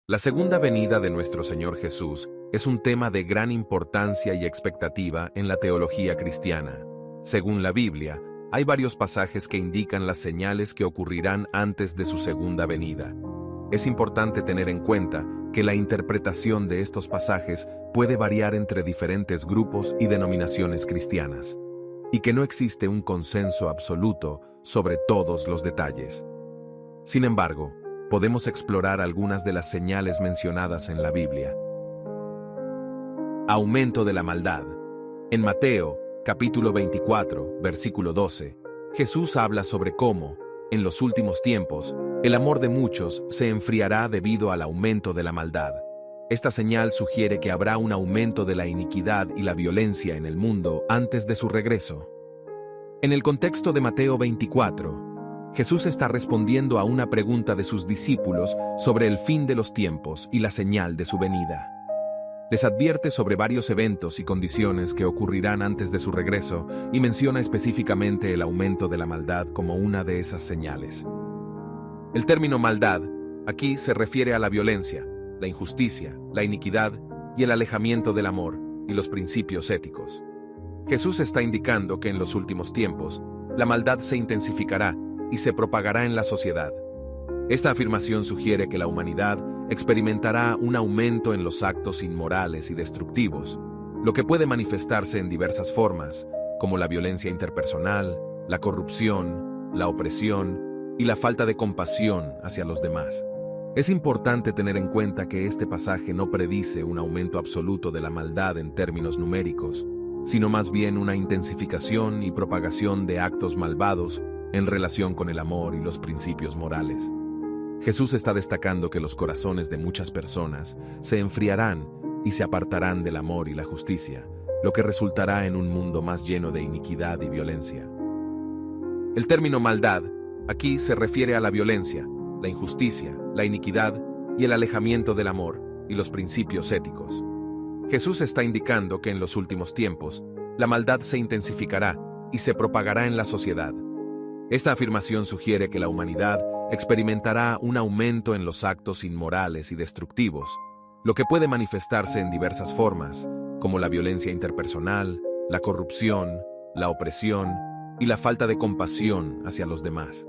La segunda venida de nuestro Señor Jesús es un tema de gran importancia y expectativa en la teología cristiana. Según la Biblia, hay varios pasajes que indican las señales que ocurrirán antes de su segunda venida. Es importante tener en cuenta que la interpretación de estos pasajes puede variar entre diferentes grupos y denominaciones cristianas, y que no existe un consenso absoluto sobre todos los detalles. Sin embargo, podemos explorar algunas de las señales mencionadas en la Biblia. Aumento de la maldad. En Mateo, capítulo 24, versículo 12, Jesús habla sobre cómo, en los últimos tiempos, el amor de muchos se enfriará debido al aumento de la maldad. Esta señal sugiere que habrá un aumento de la iniquidad y la violencia en el mundo antes de su regreso. En el contexto de Mateo 24, Jesús está respondiendo a una pregunta de sus discípulos sobre el fin de los tiempos y la señal de su venida. Les advierte sobre varios eventos y condiciones que ocurrirán antes de su regreso y menciona específicamente el aumento de la maldad como una de esas señales. El término maldad aquí se refiere a la violencia, la injusticia, la iniquidad y el alejamiento del amor y los principios éticos. Jesús está indicando que en los últimos tiempos, la maldad se intensificará y se propagará en la sociedad. Esta afirmación sugiere que la humanidad experimentará un aumento en los actos inmorales y destructivos, lo que puede manifestarse en diversas formas, como la violencia interpersonal, la corrupción, la opresión y la falta de compasión hacia los demás. Es importante tener en cuenta que este pasaje no predice un aumento absoluto de la maldad en términos numéricos, sino más bien una intensificación y propagación de actos malvados en relación con el amor y los principios morales. Jesús está destacando que los corazones de muchas personas se enfriarán y se apartarán del amor y la justicia, lo que resultará en un mundo más lleno de iniquidad y violencia. El término maldad aquí se refiere a la violencia, la injusticia, la iniquidad y el alejamiento del amor y los principios éticos. Jesús está indicando que en los últimos tiempos, la maldad se intensificará y se propagará en la sociedad. Esta afirmación sugiere que la humanidad experimentará un aumento en los actos inmorales y destructivos, lo que puede manifestarse en diversas formas, como la violencia interpersonal, la corrupción, la opresión y la falta de compasión hacia los demás.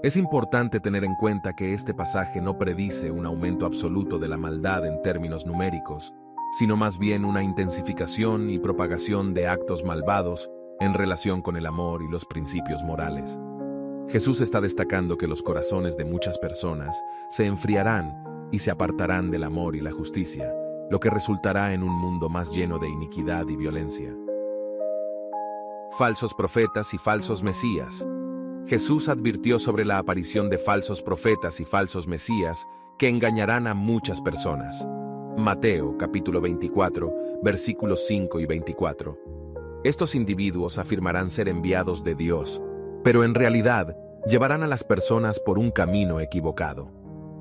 Es importante tener en cuenta que este pasaje no predice un aumento absoluto de la maldad en términos numéricos, sino más bien una intensificación y propagación de actos malvados en relación con el amor y los principios morales. Jesús está destacando que los corazones de muchas personas se enfriarán y se apartarán del amor y la justicia, lo que resultará en un mundo más lleno de iniquidad y violencia. Falsos profetas y falsos mesías. Jesús advirtió sobre la aparición de falsos profetas y falsos mesías que engañarán a muchas personas. Mateo, capítulo 24, versículos 5 y 24. Estos individuos afirmarán ser enviados de Dios, pero en realidad llevarán a las personas por un camino equivocado.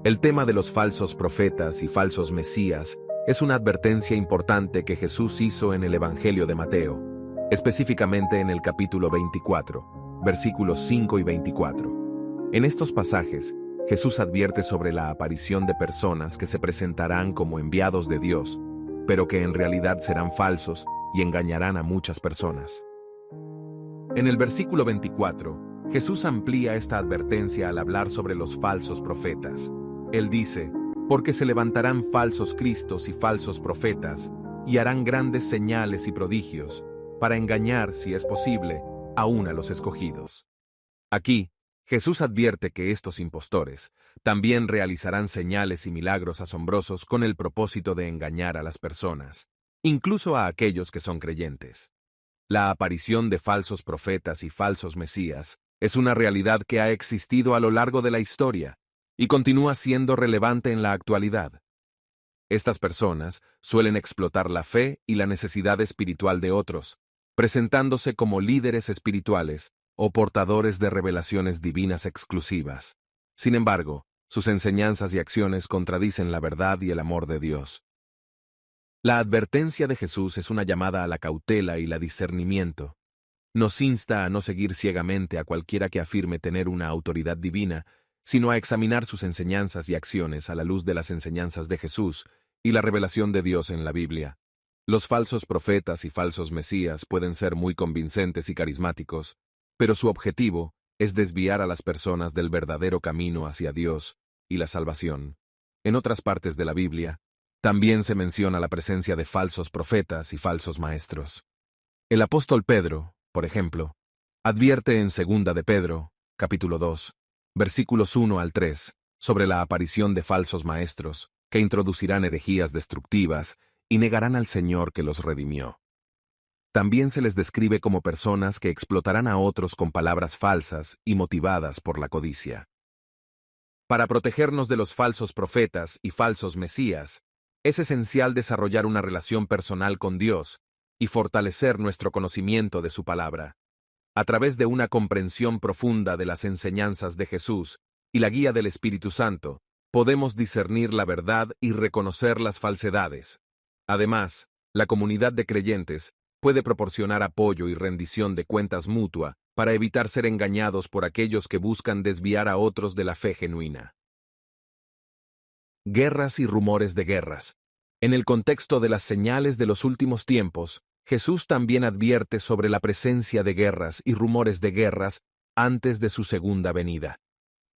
El tema de los falsos profetas y falsos mesías es una advertencia importante que Jesús hizo en el Evangelio de Mateo, específicamente en el capítulo 24, versículos 5 y 24. En estos pasajes, Jesús advierte sobre la aparición de personas que se presentarán como enviados de Dios, pero que en realidad serán falsos y engañarán a muchas personas. En el versículo 24, Jesús amplía esta advertencia al hablar sobre los falsos profetas. Él dice, porque se levantarán falsos cristos y falsos profetas, y harán grandes señales y prodigios, para engañar, si es posible, aún a los escogidos. Aquí, Jesús advierte que estos impostores también realizarán señales y milagros asombrosos con el propósito de engañar a las personas, incluso a aquellos que son creyentes. La aparición de falsos profetas y falsos mesías es una realidad que ha existido a lo largo de la historia y continúa siendo relevante en la actualidad. Estas personas suelen explotar la fe y la necesidad espiritual de otros, presentándose como líderes espirituales o portadores de revelaciones divinas exclusivas. Sin embargo, sus enseñanzas y acciones contradicen la verdad y el amor de Dios. La advertencia de Jesús es una llamada a la cautela y la discernimiento. Nos insta a no seguir ciegamente a cualquiera que afirme tener una autoridad divina sino a examinar sus enseñanzas y acciones a la luz de las enseñanzas de Jesús y la revelación de Dios en la Biblia. Los falsos profetas y falsos mesías pueden ser muy convincentes y carismáticos, pero su objetivo es desviar a las personas del verdadero camino hacia Dios y la salvación. En otras partes de la Biblia, también se menciona la presencia de falsos profetas y falsos maestros. El apóstol Pedro, por ejemplo, advierte en 2 de Pedro, capítulo 2, versículos 1 al 3, sobre la aparición de falsos maestros que introducirán herejías destructivas y negarán al Señor que los redimió. También se les describe como personas que explotarán a otros con palabras falsas y motivadas por la codicia. Para protegernos de los falsos profetas y falsos mesías, es esencial desarrollar una relación personal con Dios y fortalecer nuestro conocimiento de su palabra. A través de una comprensión profunda de las enseñanzas de Jesús y la guía del Espíritu Santo, podemos discernir la verdad y reconocer las falsedades. Además, la comunidad de creyentes puede proporcionar apoyo y rendición de cuentas mutua para evitar ser engañados por aquellos que buscan desviar a otros de la fe genuina. Guerras y rumores de guerras. En el contexto de las señales de los últimos tiempos, Jesús también advierte sobre la presencia de guerras y rumores de guerras antes de su segunda venida.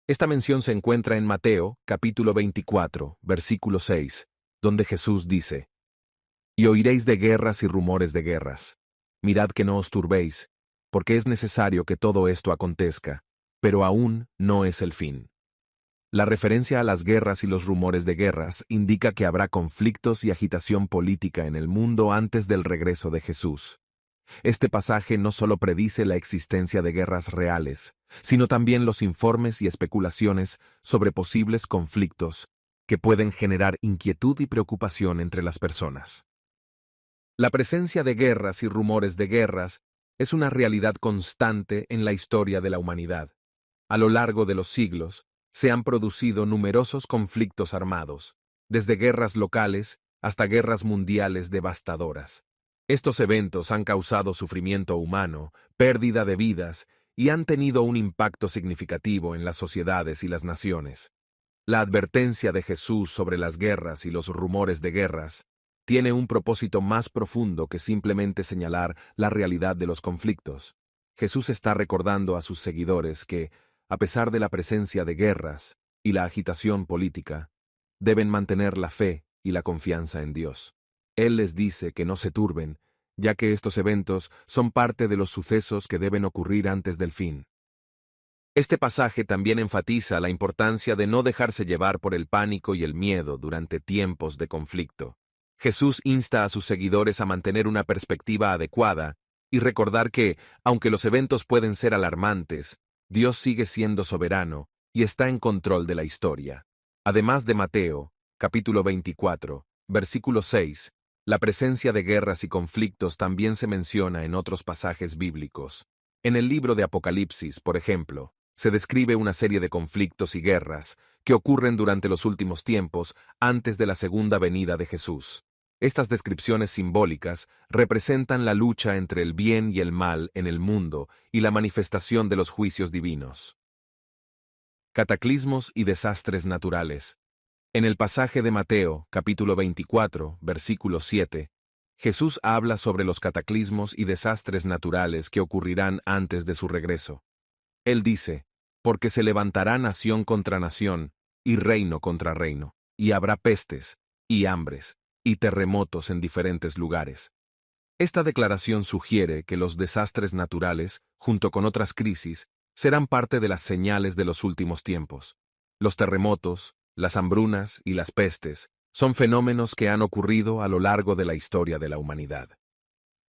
Esta mención se encuentra en Mateo, capítulo 24, versículo 6, donde Jesús dice: «Y oiréis de guerras y rumores de guerras. Mirad que no os turbéis, porque es necesario que todo esto acontezca, pero aún no es el fin». La referencia a las guerras y los rumores de guerras indica que habrá conflictos y agitación política en el mundo antes del regreso de Jesús. Este pasaje no solo predice la existencia de guerras reales, sino también los informes y especulaciones sobre posibles conflictos que pueden generar inquietud y preocupación entre las personas. La presencia de guerras y rumores de guerras es una realidad constante en la historia de la humanidad. A lo largo de los siglos, se han producido numerosos conflictos armados, desde guerras locales hasta guerras mundiales devastadoras. Estos eventos han causado sufrimiento humano, pérdida de vidas y han tenido un impacto significativo en las sociedades y las naciones. La advertencia de Jesús sobre las guerras y los rumores de guerras tiene un propósito más profundo que simplemente señalar la realidad de los conflictos. Jesús está recordando a sus seguidores que, a pesar de la presencia de guerras y la agitación política, deben mantener la fe y la confianza en Dios. Él les dice que no se turben, ya que estos eventos son parte de los sucesos que deben ocurrir antes del fin. Este pasaje también enfatiza la importancia de no dejarse llevar por el pánico y el miedo durante tiempos de conflicto. Jesús insta a sus seguidores a mantener una perspectiva adecuada y recordar que, aunque los eventos pueden ser alarmantes, Dios sigue siendo soberano y está en control de la historia. Además de Mateo, capítulo 24, versículo 6, la presencia de guerras y conflictos también se menciona en otros pasajes bíblicos. En el libro de Apocalipsis, por ejemplo, se describe una serie de conflictos y guerras que ocurren durante los últimos tiempos antes de la segunda venida de Jesús. Estas descripciones simbólicas representan la lucha entre el bien y el mal en el mundo y la manifestación de los juicios divinos. Cataclismos y desastres naturales. En el pasaje de Mateo, capítulo 24, versículo 7, Jesús habla sobre los cataclismos y desastres naturales que ocurrirán antes de su regreso. Él dice: «Porque se levantará nación contra nación, y reino contra reino, y habrá pestes, y hambres, y terremotos en diferentes lugares». Esta declaración sugiere que los desastres naturales, junto con otras crisis, serán parte de las señales de los últimos tiempos. Los terremotos, las hambrunas y las pestes son fenómenos que han ocurrido a lo largo de la historia de la humanidad.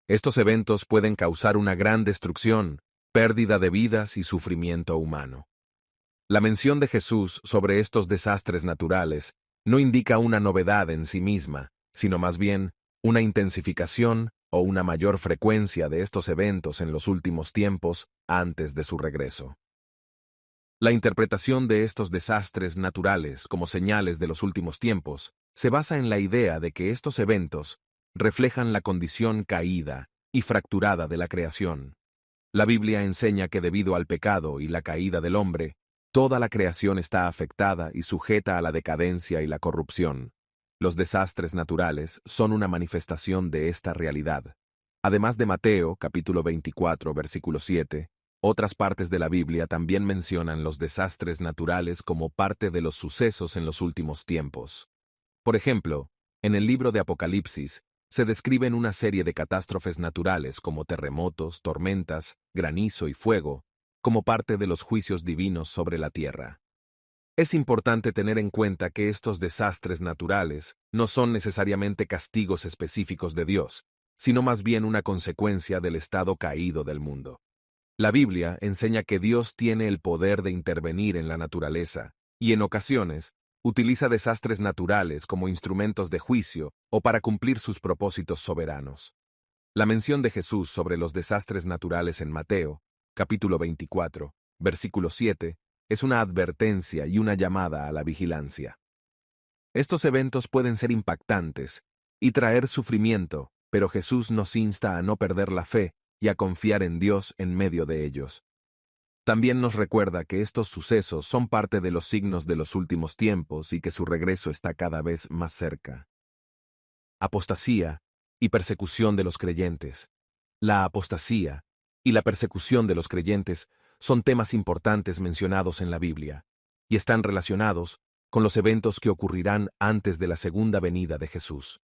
Estos eventos pueden causar una gran destrucción, pérdida de vidas y sufrimiento humano. La mención de Jesús sobre estos desastres naturales no indica una novedad en sí misma, sino más bien una intensificación o una mayor frecuencia de estos eventos en los últimos tiempos antes de su regreso. La interpretación de estos desastres naturales como señales de los últimos tiempos se basa en la idea de que estos eventos reflejan la condición caída y fracturada de la creación. La Biblia enseña que debido al pecado y la caída del hombre, Toda la creación está afectada y sujeta a la decadencia y la corrupción. Los desastres naturales son una manifestación de esta realidad. Además de Mateo, capítulo 24, versículo 7, otras partes de la Biblia también mencionan los desastres naturales como parte de los sucesos en los últimos tiempos. Por ejemplo, en el libro de Apocalipsis se describen una serie de catástrofes naturales como terremotos, tormentas, granizo y fuego, como parte de los juicios divinos sobre la tierra. Es importante tener en cuenta que estos desastres naturales no son necesariamente castigos específicos de Dios, sino más bien una consecuencia del estado caído del mundo. La Biblia enseña que Dios tiene el poder de intervenir en la naturaleza, y en ocasiones, utiliza desastres naturales como instrumentos de juicio o para cumplir sus propósitos soberanos. La mención de Jesús sobre los desastres naturales en Mateo, capítulo 24, versículo 7, es una advertencia y una llamada a la vigilancia. Estos eventos pueden ser impactantes y traer sufrimiento, pero Jesús nos insta a no perder la fe y a confiar en Dios en medio de ellos. También nos recuerda que estos sucesos son parte de los signos de los últimos tiempos y que su regreso está cada vez más cerca. Apostasía y persecución de los creyentes. La apostasía y la persecución de los creyentes son temas importantes mencionados en la Biblia, y están relacionados con los eventos que ocurrirán antes de la segunda venida de Jesús.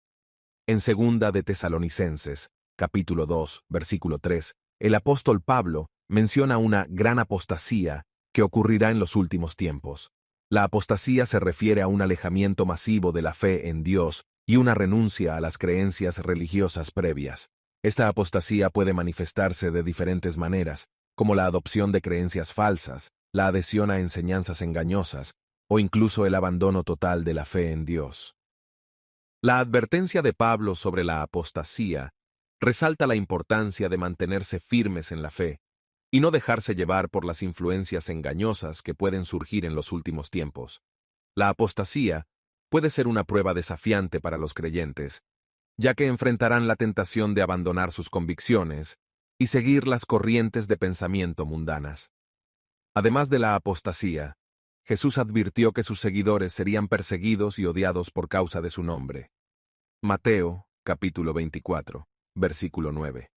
En Segunda de Tesalonicenses, capítulo 2, versículo 3, el apóstol Pablo menciona una gran apostasía que ocurrirá en los últimos tiempos. La apostasía se refiere a un alejamiento masivo de la fe en Dios y una renuncia a las creencias religiosas previas. Esta apostasía puede manifestarse de diferentes maneras, como la adopción de creencias falsas, la adhesión a enseñanzas engañosas, o incluso el abandono total de la fe en Dios. La advertencia de Pablo sobre la apostasía resalta la importancia de mantenerse firmes en la fe y no dejarse llevar por las influencias engañosas que pueden surgir en los últimos tiempos. La apostasía puede ser una prueba desafiante para los creyentes, ya que enfrentarán la tentación de abandonar sus convicciones y seguir las corrientes de pensamiento mundanas. Además de la apostasía, Jesús advirtió que sus seguidores serían perseguidos y odiados por causa de su nombre. Mateo, capítulo 24, versículo 9.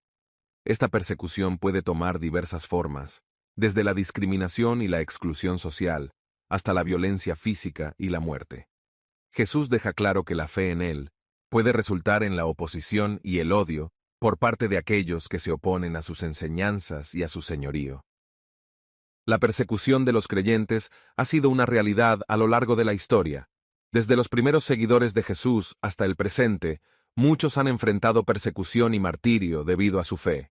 Esta persecución puede tomar diversas formas, desde la discriminación y la exclusión social, hasta la violencia física y la muerte. Jesús deja claro que la fe en Él puede resultar en la oposición y el odio por parte de aquellos que se oponen a sus enseñanzas y a su señorío. La persecución de los creyentes ha sido una realidad a lo largo de la historia. Desde los primeros seguidores de Jesús hasta el presente, muchos han enfrentado persecución y martirio debido a su fe.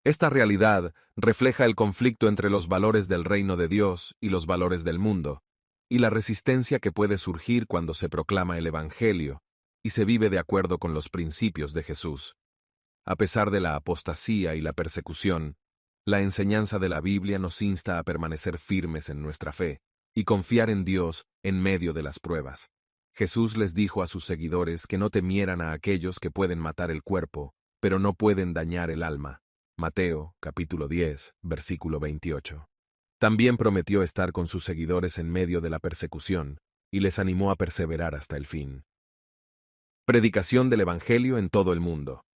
Esta realidad refleja el conflicto entre los valores del reino de Dios y los valores del mundo, y la resistencia que puede surgir cuando se proclama el Evangelio y se vive de acuerdo con los principios de Jesús. A pesar de la apostasía y la persecución, la enseñanza de la Biblia nos insta a permanecer firmes en nuestra fe y confiar en Dios en medio de las pruebas. Jesús les dijo a sus seguidores que no temieran a aquellos que pueden matar el cuerpo, pero no pueden dañar el alma. Mateo, capítulo 10, versículo 28. También prometió estar con sus seguidores en medio de la persecución y les animó a perseverar hasta el fin. Predicación del Evangelio en todo el mundo.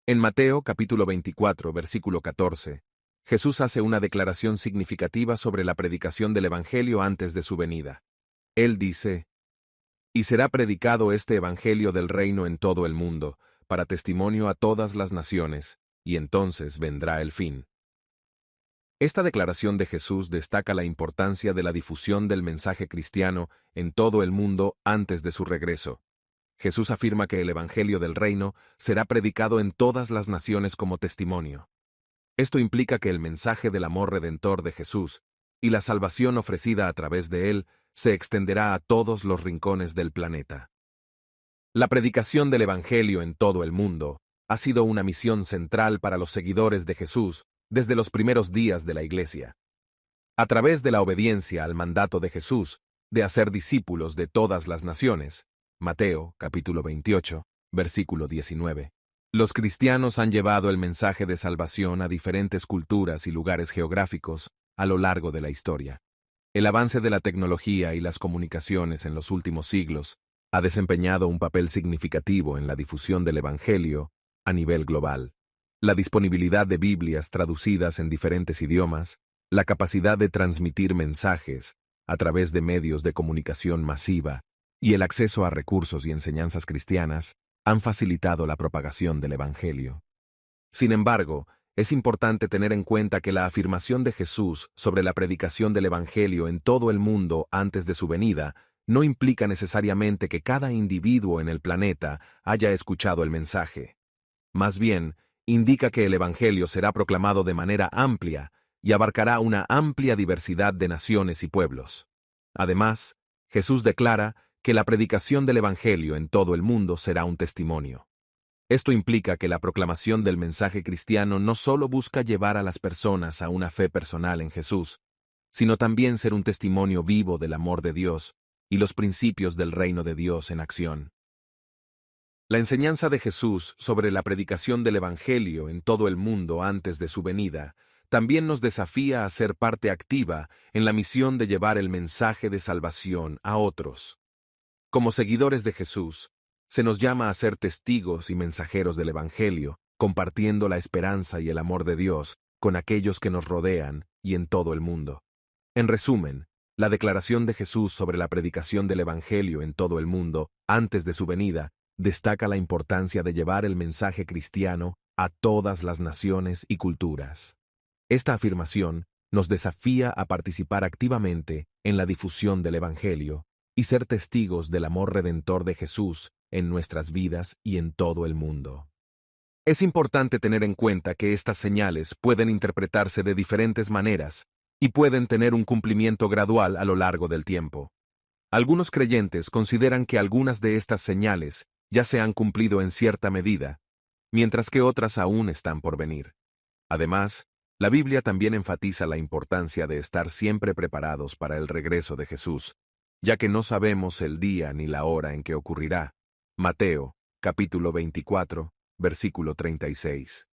En Mateo, capítulo 24, versículo 14, Jesús hace una declaración significativa sobre la predicación del Evangelio antes de su venida. Él dice: «Y será predicado este Evangelio del reino en todo el mundo, para testimonio a todas las naciones, y entonces vendrá el fin». Esta declaración de Jesús destaca la importancia de la difusión del mensaje cristiano en todo el mundo antes de su regreso. Jesús afirma que el Evangelio del reino será predicado en todas las naciones como testimonio. Esto implica que el mensaje del amor redentor de Jesús y la salvación ofrecida a través de él se extenderá a todos los rincones del planeta. La predicación del Evangelio en todo el mundo ha sido una misión central para los seguidores de Jesús desde los primeros días de la Iglesia. A través de la obediencia al mandato de Jesús de hacer discípulos de todas las naciones, Mateo, capítulo 28, versículo 19, los cristianos han llevado el mensaje de salvación a diferentes culturas y lugares geográficos a lo largo de la historia. El avance de la tecnología y las comunicaciones en los últimos siglos ha desempeñado un papel significativo en la difusión del Evangelio a nivel global. La disponibilidad de Biblias traducidas en diferentes idiomas, la capacidad de transmitir mensajes a través de medios de comunicación masiva y el acceso a recursos y enseñanzas cristianas han facilitado la propagación del Evangelio. Sin embargo, es importante tener en cuenta que la afirmación de Jesús sobre la predicación del Evangelio en todo el mundo antes de su venida no implica necesariamente que cada individuo en el planeta haya escuchado el mensaje. Más bien, indica que el Evangelio será proclamado de manera amplia y abarcará una amplia diversidad de naciones y pueblos. Además, Jesús declara que la predicación del Evangelio en todo el mundo será un testimonio. Esto implica que la proclamación del mensaje cristiano no solo busca llevar a las personas a una fe personal en Jesús, sino también ser un testimonio vivo del amor de Dios y los principios del reino de Dios en acción. La enseñanza de Jesús sobre la predicación del Evangelio en todo el mundo antes de su venida también nos desafía a ser parte activa en la misión de llevar el mensaje de salvación a otros. Como seguidores de Jesús, se nos llama a ser testigos y mensajeros del Evangelio, compartiendo la esperanza y el amor de Dios con aquellos que nos rodean y en todo el mundo. En resumen, la declaración de Jesús sobre la predicación del Evangelio en todo el mundo antes de su venida destaca la importancia de llevar el mensaje cristiano a todas las naciones y culturas. Esta afirmación nos desafía a participar activamente en la difusión del Evangelio y ser testigos del amor redentor de Jesús en nuestras vidas y en todo el mundo. Es importante tener en cuenta que estas señales pueden interpretarse de diferentes maneras y pueden tener un cumplimiento gradual a lo largo del tiempo. Algunos creyentes consideran que algunas de estas señales ya se han cumplido en cierta medida, mientras que otras aún están por venir. Además, la Biblia también enfatiza la importancia de estar siempre preparados para el regreso de Jesús, ya que no sabemos el día ni la hora en que ocurrirá. Mateo, capítulo 24, versículo 36.